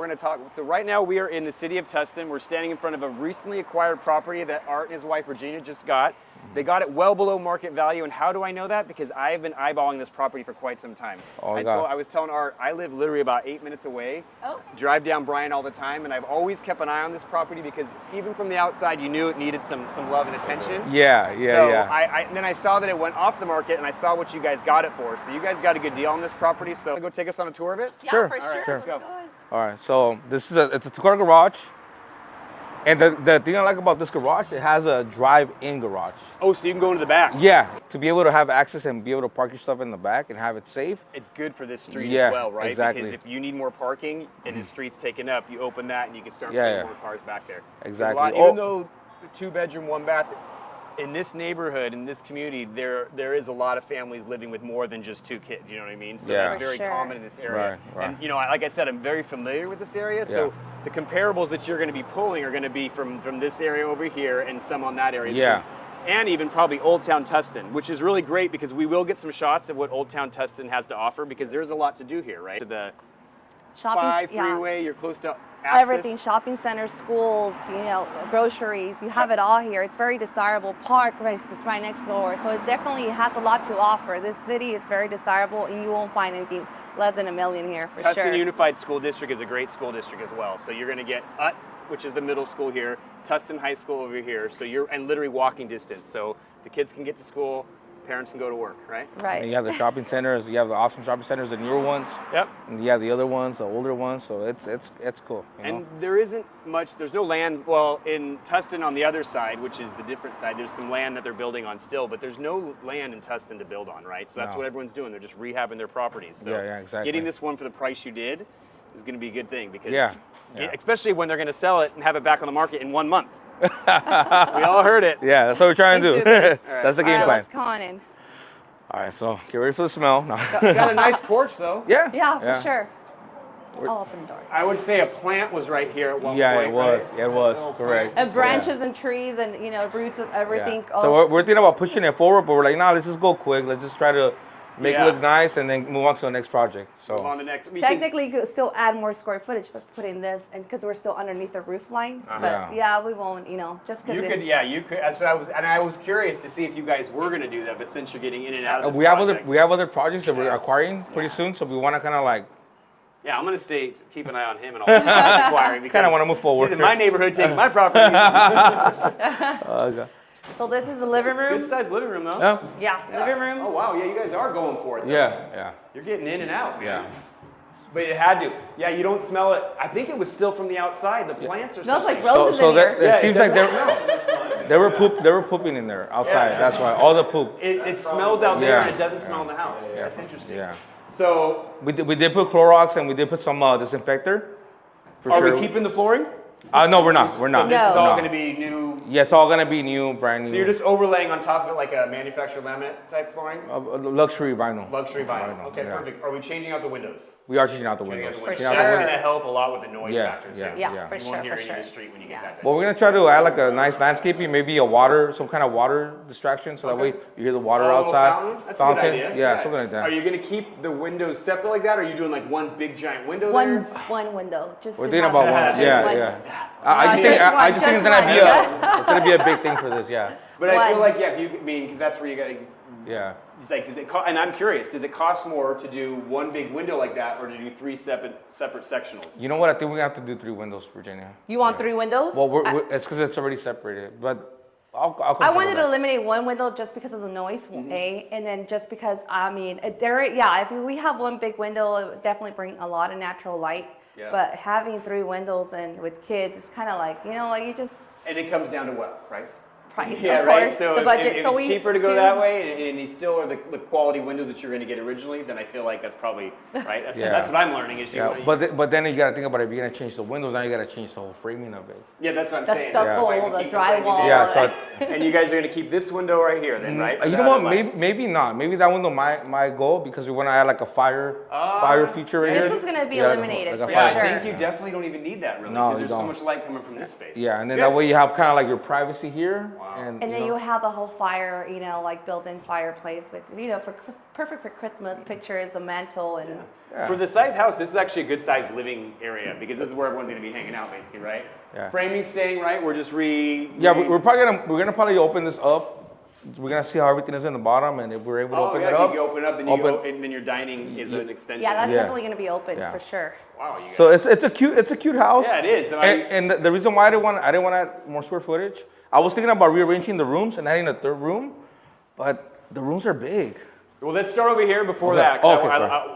We're going to talk. So right now we are in the city of Tustin. We're standing in front of a recently acquired property that Art and his wife Virginia just got. They got it well below market value, and how do I know that? Because I have been eyeballing this property for quite some time. I was telling Art, I live literally about 8 minutes away, drive down Bryan all the time, and I've always kept an eye on this property because even from the outside, you knew it needed some love and attention. Then I saw that it went off the market, and I saw what you guys got it for. So you guys got a good deal on this property, so go take us on a tour of it? Yeah, sure. for all right, sure. let's go. All right, so this is it's a two-car garage. And the thing I like about this garage, it has a drive-in garage. Oh, so you can go into the back? Yeah, to be able to have access and be able to park your stuff in the back and have it safe. It's good for this street as well, right? Exactly. Because if you need more parking and the street's taken up, you open that and you can start putting more cars back there. Exactly. Even though 2-bedroom, 1-bath, in this neighborhood, in this community, there is a lot of families living with more than just 2 kids, you know what I mean? So that's very common in this area. Right. And like I said, I'm very familiar with this area, so the comparables that you're going to be pulling are going to be from this area over here and some on that area. And even probably Old Town Tustin, which is really great because we will get some shots of what Old Town Tustin has to offer because there's a lot to do here, right? To the freeway, you're close to access. Everything, shopping centers, schools, groceries, you have it all here. It's very desirable. Park is right next door. So it definitely has a lot to offer. This city is very desirable and you won't find anything less than $1 million here for sure. Tustin Unified School District is a great school district as well. So you're going to get UT, which is the middle school here, Tustin High School over here. So and literally walking distance. So the kids can get to school, parents can go to work, right? Right. And you have the shopping centers, you have the awesome shopping centers, the newer ones. Yep. And you have the other ones, the older ones, so it's cool. And there isn't much, there's no land, well, in Tustin on the other side, which is the different side, there's some land that they're building on still, but there's no land in Tustin to build on, right? So that's what everyone's doing, they're just rehabbing their properties. So exactly. Getting this one for the price you did is going to be a good thing because, especially when they're going to sell it and have it back on the market in 1 month. We all heard it. Yeah, that's what we're trying to do. That's the game plan. Let's go on in. All right, so get ready for the smell. No. Got a nice porch though. Yeah, for sure. I'll open the door. I would say a plant was right here at one point. Yeah, it was. Right? Yeah, it was. Correct. And branches and trees and roots of everything. Yeah. So we're thinking about pushing it forward, but we're like, nah, let's just go quick. Let's just try to make it look nice and then move on to the next project. So move on to the next. Technically, you could still add more square footage, but put in this, and because we're still underneath the roof lines. But we won't. Just because you could. So I was curious to see if you guys were going to do that, but since you're getting in and out of this we have other projects that we're acquiring pretty soon, so we want to kind of like. Yeah, I'm going to keep an eye on him and all acquiring because kind of want to move forward. He's in my neighborhood taking my property. So this is the living room. Good sized living room though. Living room. Oh wow, you guys are going for it though. Yeah. You're getting in and out, man. Yeah. But it had to. Yeah, you don't smell it. I think it was still from the outside. The plants are smells like roses in here. It seems like they were pooping in there outside. That's why all the poop. It smells out there and it doesn't smell in the house. That's interesting. Yeah. So we did put Clorox and we did put some disinfector. Are we keeping the flooring? No, we're not. We're not. So this is all going to be new. Yeah, it's all going to be new, brand new. So you're just overlaying on top of it like a manufactured laminate type flooring? Luxury vinyl. Luxury vinyl. Okay, perfect. Are we changing out the windows? We are changing out the windows. For sure. That's going to help a lot with the noise factor too. Yeah, for sure. You won't hear any of the street when you get that. Well, we're going to try to add like a nice landscaping, maybe some kind of water distraction, so that way you hear the water outside. That's a good idea. Yeah, something like that. Are you going to keep the windows separate like that, or are you doing like one big giant window there? One window. We're thinking about one. Yeah. I just think it's gonna be a big thing for this, But I feel like because that's where you gotta. Yeah. It's like, and I'm curious, does it cost more to do one big window like that, or to do 3 separate sectionals? You know what? I think we have to do 3 windows, Virginia. You want 3 windows? Well, it's because it's already separated, but. I wanted to eliminate one window just because of the noise, and then just because if we have one big window, it would definitely bring a lot of natural light. Yeah. But having 3 windows and with kids, it's kind of like you just. And it comes down to what price? Yeah, of course. So the budget. If it's cheaper to go that way, and these still are the quality windows that you're going to get originally, then I feel like that's probably right. That's what I'm learning. But then you got to think about it. If you're going to change the windows, now you got to change the whole framing of it. Yeah, that's what I'm saying. That's the drywall. Yeah. And you guys are going to keep this window right here, then, right? You know what? Maybe not. Maybe that window my goal because we want to add like a fire feature right here. This is going to be eliminated for sure. I think you definitely don't even need that really because there's so much light coming from this space. Yeah, and then that way you have kind of like your privacy here. Wow. And then you'll have the whole fire, like built-in fireplace with, perfect for Christmas pictures, a mantle, and For the size house, this is actually a good size living area because this is where everyone's gonna be hanging out, basically, right? Yeah. Framing staying, right? We're just we're gonna probably open this up. We're gonna see how everything is in the bottom, and if we're able to open it up. If you open up, then and then your dining is an extension. yeah, that's definitely going to be open for sure. Wow, you guys. So it's a cute house. Yeah, it is. And the reason why I didn't want to add more square footage, I was thinking about rearranging the rooms and adding a third room, but the rooms are big. Well, let's start over here before that.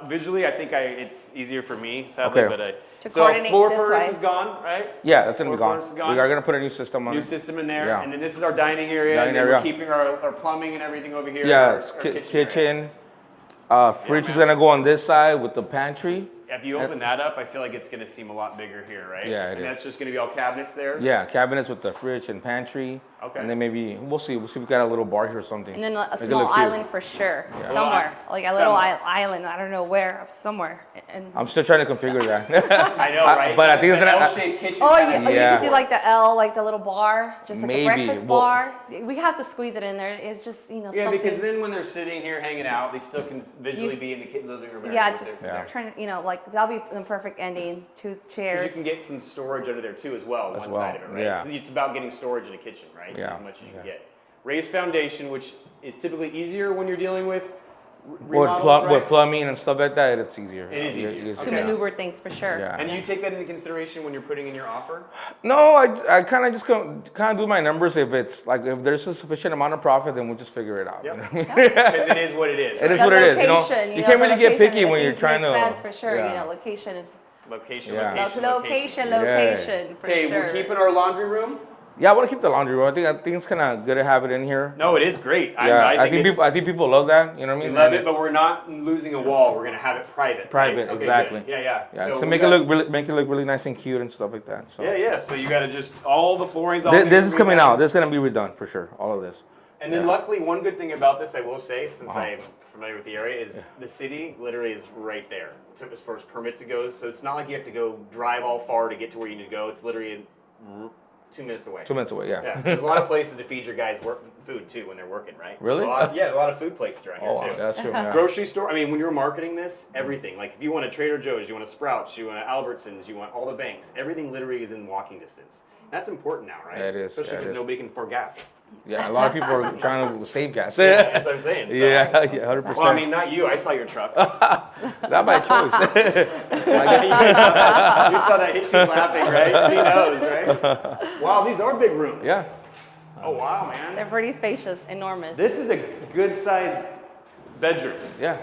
Visually, I think it's easier for me, sadly. But so floor furnace is gone, right? Yeah, that's gonna be Floor furnace is gone. We are gonna put a new system on. New system in there, and then this is our dining area. And then we're keeping our plumbing and everything over here. Yeah, kitchen. Fridge is gonna go on this side with the pantry. If you open that up, I feel like it's gonna seem a lot bigger here, right? Yeah, it and is. that's just gonna be all cabinets there. Yeah, cabinets with the fridge and pantry. Okay. And then maybe we'll see if we got a little bar here or something. And then a small island for sure, somewhere, like a little island. I don't know where, somewhere. And I'm still trying to configure that. I know, right? But I think it's an L-shaped kitchen. Oh, you should do like the L, like the little bar, just like Maybe. a breakfast bar. We have to squeeze it in there. It's just Yeah, something. because then when they're sitting here hanging out, they still can visually be in the living room. Yeah, just trying to, like that'll be the perfect ending. 2 chairs. You can get some storage under there too, as well. One side of it, right? Yeah. 'Cause it's about getting storage in a kitchen, right? Yeah. As much as you can get. Raised foundation, which is typically easier when you're dealing with with remodels, right? plumbing and stuff like that, it's easier. It is easier. To maneuver things for sure. Yeah. And you take that into consideration when you're putting in your offer? No, I kind of just kind of do my numbers. If it's like if there's a sufficient amount of profit, then we'll just figure it out. Yep. You know what I mean? Because it is what it is. It is right? what it is. Location, You can't really get picky when you're makes trying to. sense for sure. Yeah. Location. Location, Yeah. location. Location for Okay, sure. we're keeping our laundry room. Yeah, I want to keep the laundry room. I think it's kind of good to have it in here. No, it is great. Yeah, I think people love that. You know what I we mean? love it, but we're not losing a wall. We're gonna have it private. Private, right? Okay, exactly. good. Yeah. Yeah, so we make it look really nice and cute and stuff like that. So Yeah. So you gotta just all the floorings. this is coming out. This is gonna be redone for sure. All of this. And then luckily, one good thing about this, I will say, since I'm familiar with the area, is the city literally is right there. As far as permits it goes, so it's not like you have to go drive all far to get to where you need to go. It's literally 2 minutes away. 2 minutes away. Yeah. There's a lot of places to feed your guys food too when they're working, right? Really? A lot of food places around here too. That's true. Yeah. Grocery store. I mean, when you're marketing this, everything. Like if you want a Trader Joe's, you want a Sprouts, you want an Albertsons, you want all the banks. Everything literally is in walking distance. That's important now, right? Yeah, it is. Especially because nobody can afford gas. Yeah, a lot of people are trying to save gas. That's what I'm saying. So. Yeah, 100%. Well, I mean, not you. I saw your truck. Not by choice. You saw that. She's laughing, right? She knows, right? Wow, these are big rooms. Yeah. Oh, wow, man. They're pretty spacious, enormous. This is a good-sized bedroom. Yeah.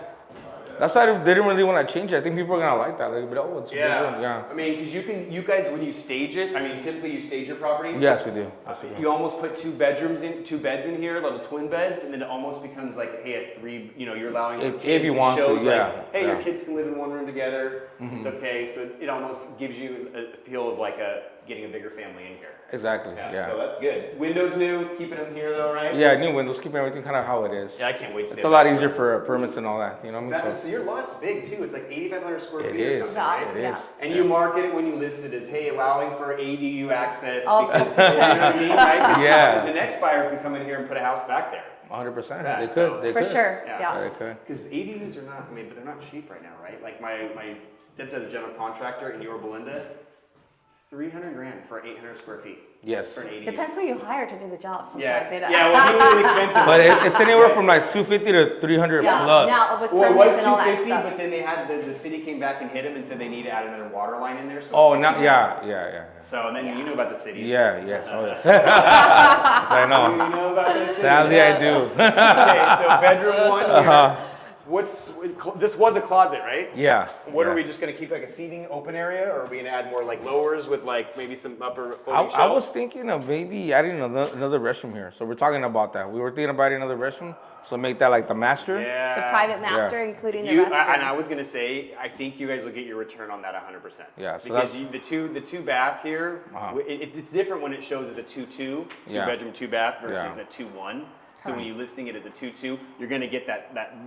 That's why they didn't really want to change it. I think people are gonna like that. Like, oh, it's a big room. Yeah. I mean, because you guys, when you stage it, I mean, typically you stage your properties. Yes, we do. Yes, we do. You almost put 2 beds in here, little twin beds, and then it almost becomes like, hey, a 3. You're allowing for kids. If you want to, shows yeah. Like, hey, your kids can live in one room together. It's okay. So it almost gives you a feel of like getting a bigger family in here. Exactly. Yeah. So that's good. Windows new, keeping them here though, right? Yeah, new windows, keeping everything kind of how it is. Yeah, I can't wait to It's a lot easier for permits and all that. You know what I mean? So your lot's big too. It's like 8,500 square feet It or is. something, right? It is. Yes. And you market it when you list it as, hey, allowing for ADU access Oh. because, you know what I mean, right? 'Cause Yeah. the next buyer can come in here and put a house back there. 100%. Yeah, They so- could. They For could. sure. Yeah. Yeah, Yes. they could. Because ADUs are not, but they're not cheap right now, right? Like my stepdad's a general contractor in Yorba Linda, $300,000 for 800 square feet. Yes. For an ADU. Depends who you hire to do the job. Sometimes Yeah, well, he was expensive. But it's anywhere from like 250 to 300 Yeah. plus. Now with Well, it permits was and all that 250, stuff. but then they had the city came back and hit him and said they need to add another water line in there. So Oh, it's now, 50. yeah. So and then you know about the cities. Yeah, yes, oh yes. I You know. know about the cities. Sadly, I do. Okay, so bedroom 1 here. This was a closet, right? Yeah. What yeah. are we just gonna keep like a seating open area, or are we gonna add more like lowers with like maybe some upper folding shelves? I was thinking of maybe adding another restroom here. So we're talking about that. We were thinking about adding another restroom. So make that like the master. Yeah. The private master, including the And restroom. I was gonna say, I think you guys will get your return on that 100%. Yeah, so because that's- the two bath here, Uh-huh. it's different when it shows as a 2-2, Yeah. bedroom, 2 bath versus Yeah. a 2-1. So when you're listing it as a 2-2, you're gonna get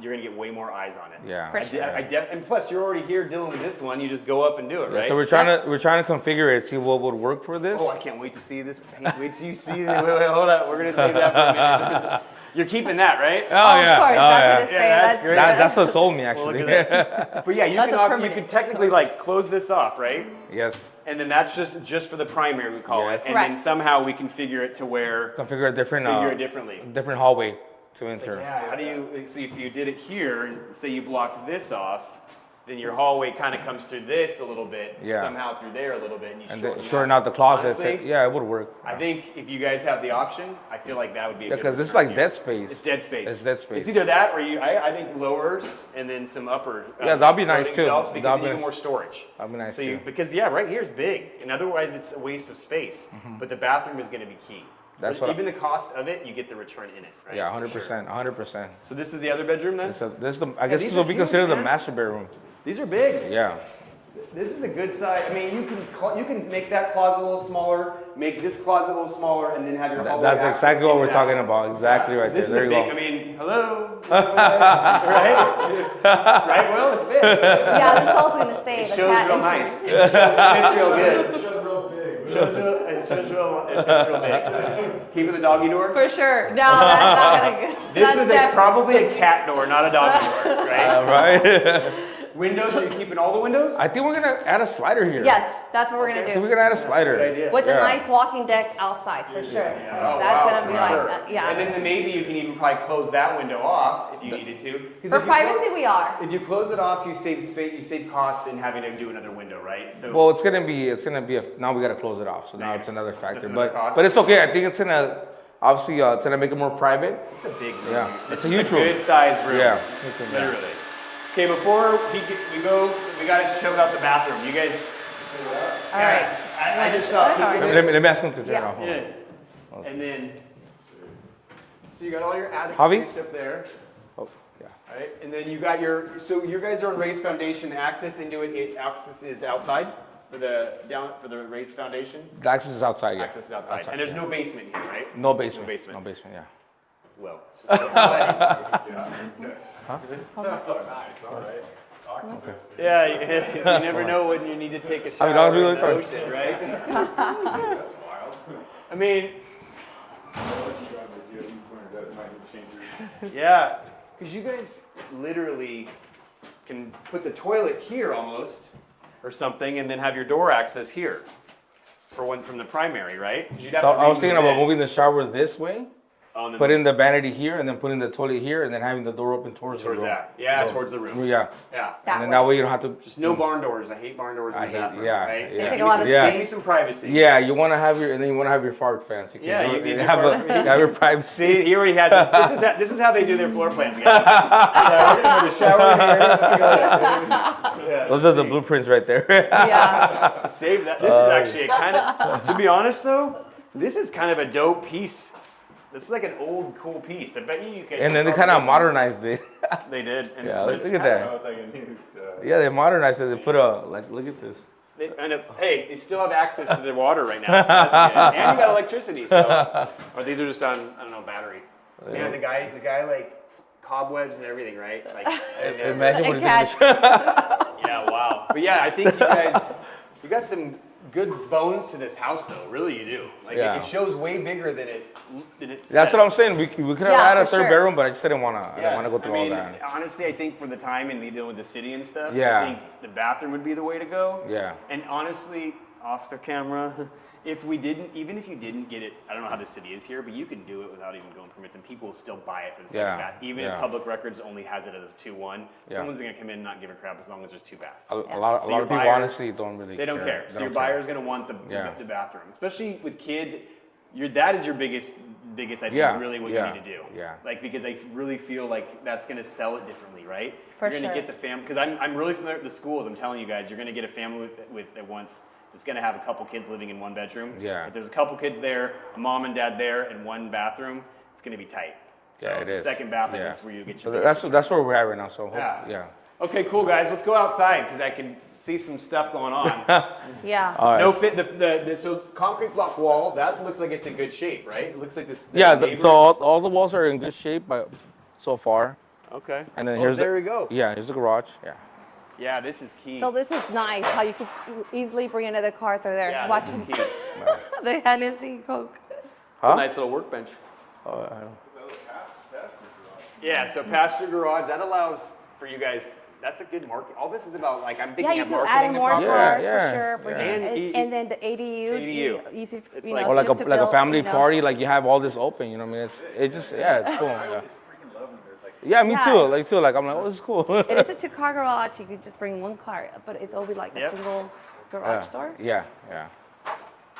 you're gonna get way more eyes on it. Yeah. For sure. And plus, you're already here dealing with this one. You just go up and do it, right? So we're trying to configure it, see what would work for this. Oh, I can't wait to see this paint. Wait till you see it. Wait, hold up. We're gonna save that for a minute. You're keeping that, right? Oh, yeah. Of course, Oh, that's yeah. what it's Yeah, that's great. That's what sold me Well, actually. look at that. But yeah, That's a you permanent. could technically like close this off, right? Yes. And then that's just for the primary, we call Yes. it. And then Correct. somehow we configure it to where Configure a different figure it differently. different hallway to It's like, enter. yeah, how do you, so if you did it here, and say you blocked this off, then your hallway kind of comes through this a little bit, Yeah. somehow through there a little bit, and you And shorten, then shorten out the closet. Honestly, Yeah, it would work. I think if you guys have the option, I feel like that would be a Yeah, good because it's return like here. dead space. It's dead space. It's dead space. It's either that or I think lowers and then some upper. Yeah, that'd be nice, floating too. shelves because That'd then you be get more storage. That'd be nice, So you, too. because yeah, right here is big, and otherwise it's a waste of space. But the bathroom is going to be key. That's But what even the cost of it, you get the return in it. Right? Yeah, For sure. 100%, 100%. So this is the other bedroom then? This is the, I guess these this are would be huge, considered the man. master bedroom. These are big. Yeah. This is a good size. I mean, you can make that closet a little smaller, make this closet a little smaller, and then have your hallway That's access exactly what in we're and out. talking about. Exactly right This there. There is you a big. go. I mean, hello, right? Right. Well, it's big. Yeah, this all's gonna stay. It the shows cat real entrance. nice. It fits real good. It shows real big. It fits real big. Keeping the doggy door. For sure. No, that's not gonna. This that's was definitely- probably a cat door, not a doggy door, right? Right? Windows, are you keeping all the windows? I think we're going to add a slider here. Yes, that's what we're gonna So do. we're going to add a slider. Good idea. With the Yeah. nice walking deck outside, for sure. Oh, That's wow, gonna be for like, sure. yeah. And then maybe you can even probably close that window off if you needed to. 'Cause For if you privacy, close- we are. If you close it off, you save space, you save costs in having to do another window, right? So Well, it's gonna be now we gotta close it off. So now Okay. it's another factor. That's another But cost. but it's okay. I think it's gonna obviously it's gonna make it more private. it's a big room. Yeah. This It's a is huge room. good size room. Yeah. Literally. Okay, before we gotta show out the bathroom. You guys. All right. I just thought. Let me ask him to turn Yeah. off. Hold on. Yeah. And then, so you got all your attic Javi? space up there. Oh, yeah. All right, and then you got so you guys are on raised foundation. The access into it, access is outside for the raised foundation. The access is outside. Yeah. Access is outside, and there's no basement here, right? No basement. No basement. No basement. Yeah. Well, yeah, you never know when you need to take a I mean, shower that was really in the fun. ocean, right? That's wild. I mean, I'll let you guys review these plans. That might change. yeah, because you guys literally can put the toilet here almost, or something, and then have your door access here for one from the primary, right? 'Cause you'd have So to I was remove thinking about this. moving the shower this way, Oh, and then putting the vanity here, and then putting the toilet here, and then having the door open towards the towards room. that. Yeah, Oh. towards the room. Yeah. Yeah. That And then way. that way you don't have to. Just no barn doors. I hate barn doors in I the hate- bathroom. yeah, Right? yeah. They take a lot of Yeah. Give me space. some privacy. Yeah, you want to have your, and then you want to have your fart fan. So you can Yeah, do you it, need and your have, fart- have your privacy. See, he already has it. This is how they do their floor plans, guys. The shower here. Yeah, Those are the see. blueprints right there. Yeah. Save that. This is actually a kind of, to be honest though, this is kind of a dope piece. This is like an old, cool piece. I bet you guys. And then they could kind of probably- modernized it. They did. And Yeah, but look it's at kinda- that. I was thinking, Yeah, they modernized it. They put look at this. And hey, they still have access to their water right now, so that's good. And you got electricity, so. Or these are just on, I don't know, battery. Man, the guy like cobwebs and everything, right? Like, Imagine what And it catch. yeah, wow. But yeah, I think you got some good bones to this house, though. Really, you do. Like Yeah. it shows way bigger than it. That's says. what I'm saying. We could have Yeah, had a for third sure. bedroom, but I just didn't want to. I didn't want to go through all that. Honestly, I think for the time and dealing with the city and stuff, Yeah. I think the bathroom would be the way to go. Yeah. And honestly, off the camera, even if you didn't get it, I don't know how the city is here, but you can do it without even going permits, and people will still buy it for the sake Yeah, of that. Even yeah. if Public Records only has it as 2-1, Yeah. someone's gonna come in and not give a crap as long as there's 2 baths. A lot, So a lot your of people buyer- honestly don't really. They don't care. So your don't care. buyer's gonna want the Yeah. bathroom, especially with kids. That is your biggest. I think, Yeah, really what yeah, you need to do. yeah. Like because I really feel like that's gonna sell it differently, right? For You're gonna sure. get the family because I'm really familiar with the schools. I'm telling you guys, you're gonna get a family that wants. It's gonna have a couple kids living in one bedroom. Yeah. If there's a couple kids there, a mom and dad there, and one bathroom, it's gonna be tight. So Yeah, it is. The second bathroom Yeah. is where you get So your. that's where we're at right now. So Yeah. yeah. Okay, cool guys. Let's go outside because I can see some stuff going on. Yeah. All right. No fit. So concrete block wall. That looks like it's in good shape, right? It looks like this. Yeah, neighbors- so all the walls are in good shape so far. Okay. And then there we go. Yeah, here's the garage. Yeah. Yeah, this is key. So this is nice how you could easily bring another car through there. yeah, Watch this is them. key. The Hennessy Coke. Huh? Nice little workbench. Oh, I don't- Yeah, so past your garage, that allows for you guys. That's a good market. All this is about, like, I'm thinking Yeah, you of could marketing add the more property. cars Yeah, for sure. yeah. And then the ADU. ADU. Easy, It's you like- know, Or like just to a build, family you know. party, like you have all this open. You know what I mean? It's cool. Yeah. Yeah, me Yeah, too. it's- Like too. Like I'm like, oh, this is cool. It is a 2-car garage. You could just bring one car, but it's always like Yep. a single garage door. Yeah.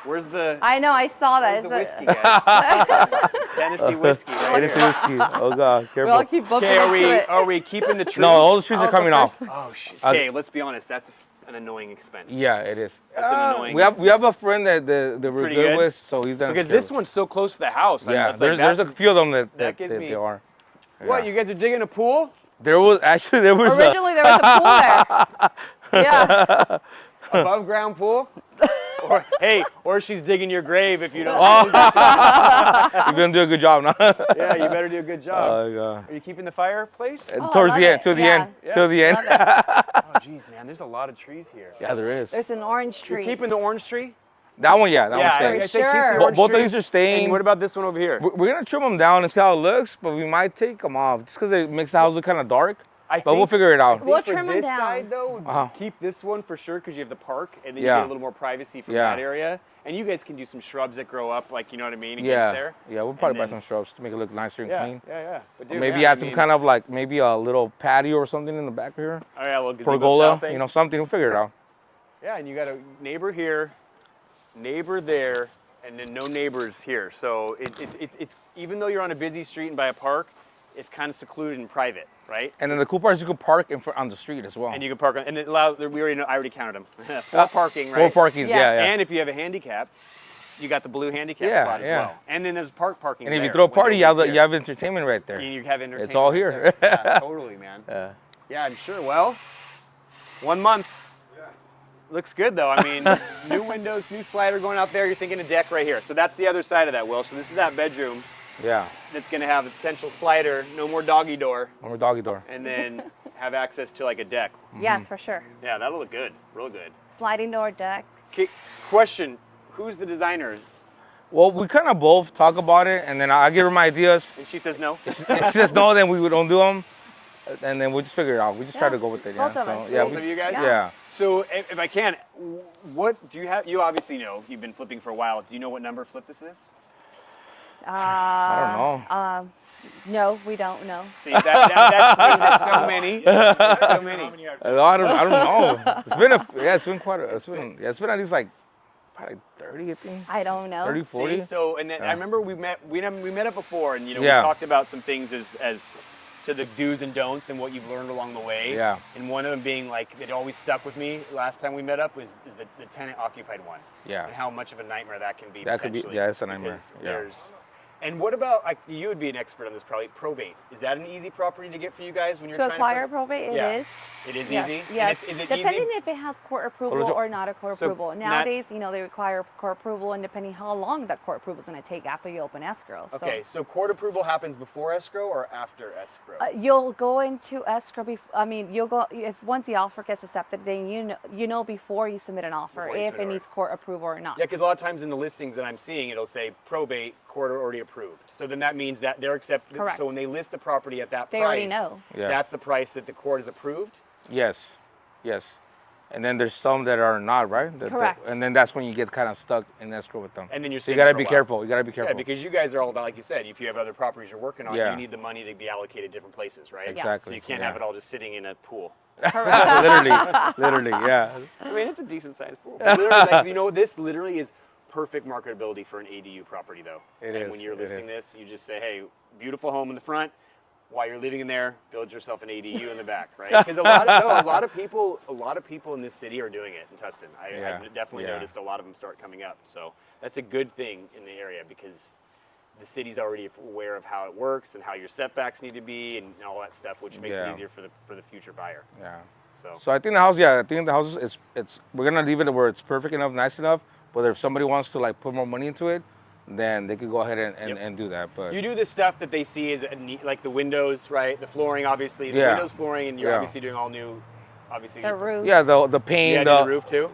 Where's the, I know. I saw that. where's the It's a- whiskey, guys? Tennessee whiskey, right Tennessee here. whiskey. Oh God, we careful. all keep bumping Okay, into it. are we keeping the trees? No, all the trees Oh, are the coming off. first- Oh shit. Okay, let's be honest. That's an annoying expense. Yeah, it is. That's an annoying we have a friend that we're Pretty good good? with, so he's done. Because this one's so close to the house. Yeah, it's like there's a few of them that gives me- they are. What? Yeah. You guys are digging a pool? There was Originally, there was a pool there. Yeah. Above ground pool? or she's digging your grave if you don't. You're gonna do a good job now. Yeah, you better do a good job. Oh God. Are you keeping the fireplace? Oh, I Towards love the end, it. to the Yeah. end, to the end. Love it. Oh, jeez, man, there's a lot of trees here. Yeah, there is. There's an orange You're tree. keeping the orange tree? That one, yeah, that Yeah, one's staying. I say keep Sure. the Bo- orange both of tree. these are staying. And what about this one over here? We're gonna trim them down and see how it looks, but we might take them off just because it makes the house look kind of dark. But we'll figure it I out. think We'll for trim 'em this down. side though, Uh-huh. keep this one for sure because you have the park, and then you Yeah. get a little more privacy from Yeah. that area. And you guys can do some shrubs that grow up, like you know what I mean, against Yeah, there. yeah, we'll probably buy And then- some shrubs to make it look nicer and Yeah, clean. yeah. But dude, Maybe yeah, add some kind of like maybe a little patio or something in the back here. Oh yeah, a little gazebo Pergola, style thing. you know, something. We'll figure it out. Yeah, and you got a neighbor here, neighbor there, and then no neighbors here. So it's even though you're on a busy street and by a park, it's kind of secluded and private, right? And then the cool part is you can park on the street as well. And you can park on, and it allows. We already know. I already counted them. 4 parking, right? 4 parkings, Yes. yeah. And if you have a handicap, you got the blue handicap Yeah, spot as yeah. well. And then there's parking. And if you there throw a when party, you have, nobody's you have entertainment right there. here. You have entertainment. all right here. there. Yeah, totally, man. Yeah. Yeah, I'm sure. Well, 1 month. Looks good though. I mean, new windows, new slider going out there. You're thinking a deck right here. So that's the other side of that, Will. So this is that bedroom Yeah. that's going to have a potential slider, no more doggy door, One more doggy door. and then have access to like a deck. Yes, for sure. Yeah, that'll look good. Real good. Sliding door deck. Okay, question. Who's the designer? Well, we kind of both talk about it, and then I give her my ideas. And she says no. If she says no, then we don't do them, and then we just figure it out. We just try Yeah, to go with it. both Yeah. of us. So, yeah, Both of you guys? Yeah. So if I can, what do you have? You obviously know. You've been flipping for a while. Do you know what number flip this is? I don't know. No, we don't know. See, that's so many. That's so many. I don't know. It's been at least like probably 30, I think. I don't know. 30, 40. See, so and then I remember we met up before, and Yeah. we talked about some things as to the do's and don'ts and what you've learned along the way. Yeah. And one of them being like it always stuck with me last time we met up is the tenant occupied one. Yeah. And how much of a nightmare that can be. That could be- potentially, yeah, it's a nightmare, because yeah. there's. And what about you would be an expert on this probably probate? Is that an easy property to get for you guys when you're To trying acquire to probate, Yeah. it is. It is Yes, easy. And yes. Is it Depending easy? if it has court approval Original- or not a court So approval. not- Nowadays, they require court approval, and depending how long that court approval is going to take after you open escrow. Okay, so court approval happens before escrow or after escrow? You'll go into escrow. You'll go if once the offer gets accepted, then you know before you submit an offer Before you if submit it an needs court approval or not. Yeah, because a lot of times in the listings that I'm seeing, it'll say probate, court already approved. So then that means that they're accepted. Correct. So when they list the property at that They price, already know. Yeah. that's the price that the court has approved. Yes. And then there's some that are not, right? Correct. And then that's when you get kind of stuck in escrow with them. And then you're So you sitting gotta for a be while. careful. You gotta be careful. Yeah, because you guys are all about, like you said, if you have other properties you're working on, Yeah. you need the money to be allocated different places, right? Yes. Exactly. So you can't yeah. have it all just sitting in a pool. literally, yeah. I mean, it's a decent sized pool. But literally, like, this literally is perfect marketability for an ADU property, though. It and is, when you're it listing is. this, you just say, hey, beautiful home in the front. While you're living in there, build yourself an ADU in the back, right? Because a lot of people in this city are doing it in Tustin. Yeah, I've definitely yeah. noticed a lot of them start coming up. So that's a good thing in the area because the city's already aware of how it works and how your setbacks need to be and all that stuff, which makes Yeah. it easier for the future buyer. Yeah. So I think the house, I think the house is it's we're gonna leave it where it's perfect enough, nice enough. But if somebody wants to like put more money into it, then they could go ahead and do that. But you do the stuff that they see as like the windows, right? The flooring, obviously. The windows, flooring, and you're obviously doing all new. Obviously. The roof. Yeah, the paint. Yeah, the roof too.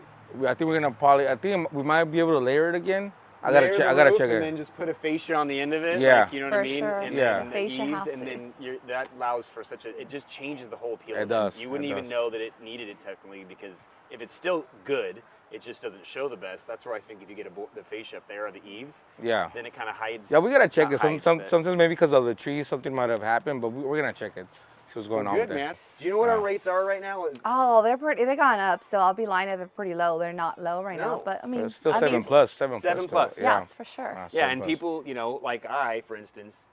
I think we're gonna I think we might be able to layer it again. I gotta check it. And then just put a fascia on the end of it. Yeah. Like, you know what I mean? Sure. And Yeah. then the Fascia eaves, has and to. then that allows for it just changes the whole appeal. It does. You wouldn't even know that it needed it technically, because if it's still good, it just doesn't show the best. That's where I think if you get the fascia up there or the eaves, then it kind of hides. Yeah, we gotta check it. hides Sometimes maybe because of the trees, something might have happened, but we're gonna check it. See what's going on Good, with it. man. Do you know what our rates are right now? Oh, they're gone up. So I'll be lying if they're pretty low. They're not low right now, but I mean, But it's still I 7 mean, plus, 7 7 plus. plus. Yeah. Yes, for sure. Yeah, 7 and plus. people, like for instance,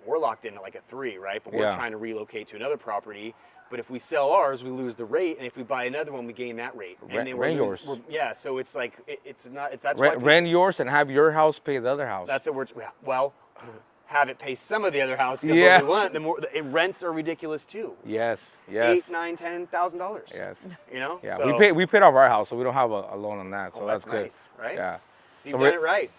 we're locked in at like a 3, right? But we're trying to relocate to another property. But if we sell ours, we lose the rate, and if we buy another one, we gain that rate. And then Rent yours. Yeah, so it's like it's not. That's Rent yours and have your house pay the other house. That's what we're have it pay some of the other house. Because Yeah. what we want, the more rents are ridiculous too. Yes. $8,000, $9,000, $10,000. Yes. You know. Yeah, So, we paid off our house, so we don't have a loan on that. So that's good. nice, right? Yeah. So So you've done it right.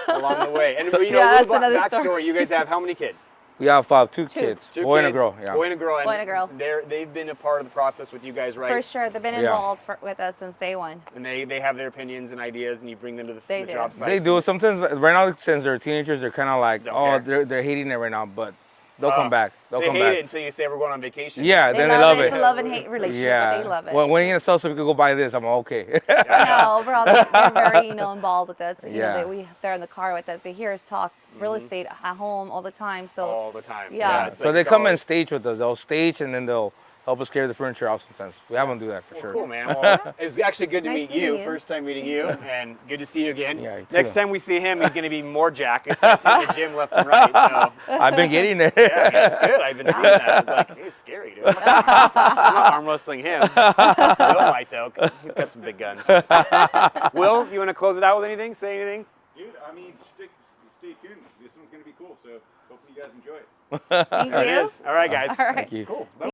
Along the way, and Yeah, a that's little another backstory. story. You guys have how many kids? We have 2 kids, Two boy and a kids, girl. Yeah. Boy and a girl. Boy and a girl. They've been a part of the process with you guys, right? For sure, they've been Yeah. involved with us since day one. And they have their opinions and ideas, and you bring them to They the do. job sites. They do. Sometimes right now, since they're teenagers, they're kind of like, Don't care. they're hating it right now, but they'll come back. They'll They come hate back. it until you say we're going on vacation. Yeah, They then they love it. it. It's a love and hate relationship, Yeah. but they love it. Well, when you gonna sell so we could go buy this, I'm okay. No, overall, they're very, involved with us. You Yeah. know, they're in the car with us. They hear us talk real estate at home all the time. So All the time. Yeah. It's So like they it's come all- and stage with us. They'll stage and then they'll help us carry the furniture out sometimes. We have them do that for sure. Cool, man. Well, it was actually good to Nice meet you. meeting you. First time meeting you, and good to see you again. Yeah, you Next too. time we see him, he's going to be more jacked. He's going to see the gym left and right. So. I've been getting it. Yeah, it's good. I've been seeing that. It's like, he's scary, dude. I'm not arm wrestling him. Will might, though. He's got some big guns. Will, you want to close it out with anything? Say anything? Dude, I mean, stay tuned. This one's going to be cool, so hopefully you guys enjoy it. thank There you. it is. All right, guys. All right. Thank you. Cool.